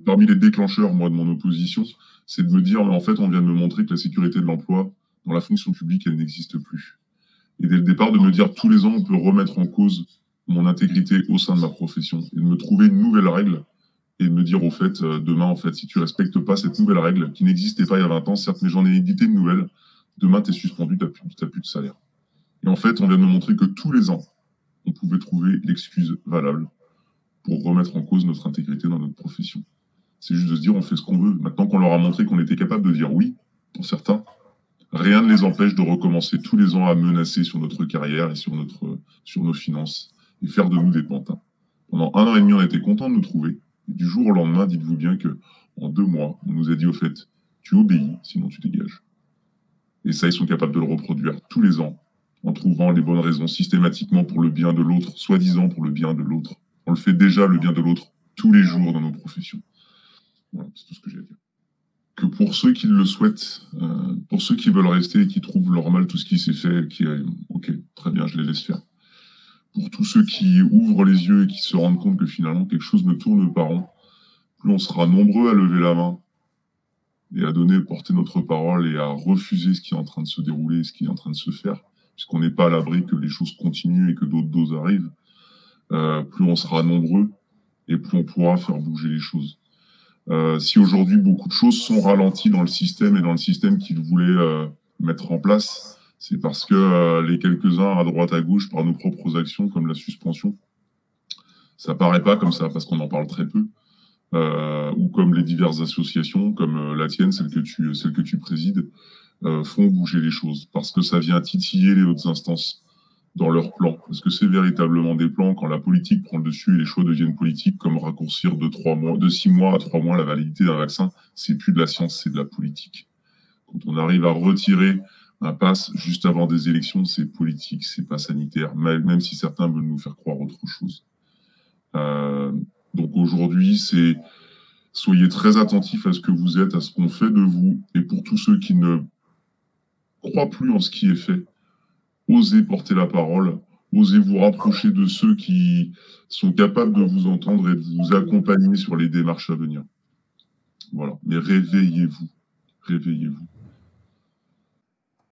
parmi les déclencheurs, moi, de mon opposition, c'est de me dire, mais en fait, on vient de me montrer que la sécurité de l'emploi dans la fonction publique, elle n'existe plus. Et dès le départ, de me dire, tous les ans, on peut remettre en cause mon intégrité au sein de ma profession et de me trouver une nouvelle règle et de me dire, au fait, demain, en fait, si tu respectes pas cette nouvelle règle, qui n'existait pas il y a 20 ans, certes, mais j'en ai édité une nouvelle, demain, tu es suspendu, tu n'as plus de salaire. Et en fait, on vient de me montrer que tous les ans, on pouvait trouver l'excuse valable pour remettre en cause notre intégrité dans notre profession. C'est juste de se dire, on fait ce qu'on veut. Maintenant qu'on leur a montré qu'on était capable de dire oui, pour certains, rien ne les empêche de recommencer tous les ans à menacer sur notre carrière et sur nos finances et faire de nous des pantins. Pendant 1 an et demi, on était content de nous trouver. Et du jour au lendemain, dites-vous bien que en 2 mois, on nous a dit au fait, tu obéis, sinon tu dégages. Et ça, ils sont capables de le reproduire tous les ans, en trouvant les bonnes raisons systématiquement pour le bien de l'autre, soi-disant pour le bien de l'autre. On le fait déjà, le bien de l'autre, tous les jours dans nos professions. Voilà, c'est tout ce que j'ai à dire. Que pour ceux qui le souhaitent, pour ceux qui veulent rester et qui trouvent normal tout ce qui s'est fait, ok, très bien, je les laisse faire. Pour tous ceux qui ouvrent les yeux et qui se rendent compte que finalement quelque chose ne tourne pas rond, plus on sera nombreux à lever la main et à porter notre parole et à refuser ce qui est en train de se dérouler, ce qui est en train de se faire, puisqu'on n'est pas à l'abri que les choses continuent et que d'autres doses arrivent, plus on sera nombreux et plus on pourra faire bouger les choses. Si aujourd'hui beaucoup de choses sont ralenties dans le système et dans le système qu'ils voulaient mettre en place, c'est parce que les quelques-uns à droite à gauche, par nos propres actions comme la suspension, ça paraît pas comme ça parce qu'on en parle très peu, ou comme les diverses associations, comme la tienne, celle que tu présides, font bouger les choses parce que ça vient titiller les autres instances dans leurs plans. Est-ce que c'est véritablement des plans quand la politique prend le dessus et les choix deviennent politiques, comme raccourcir de 6 mois à 3 mois la validité d'un vaccin? C'est plus de la science, c'est de la politique. Quand on arrive à retirer un pass juste avant des élections, c'est politique, c'est pas sanitaire, même si certains veulent nous faire croire autre chose. Donc aujourd'hui, soyez très attentifs à ce que vous êtes, à ce qu'on fait de vous, et pour tous ceux qui ne croient plus en ce qui est fait, osez porter la parole, osez vous rapprocher de ceux qui sont capables de vous entendre et de vous accompagner sur les démarches à venir. Voilà. Mais réveillez-vous. Réveillez-vous.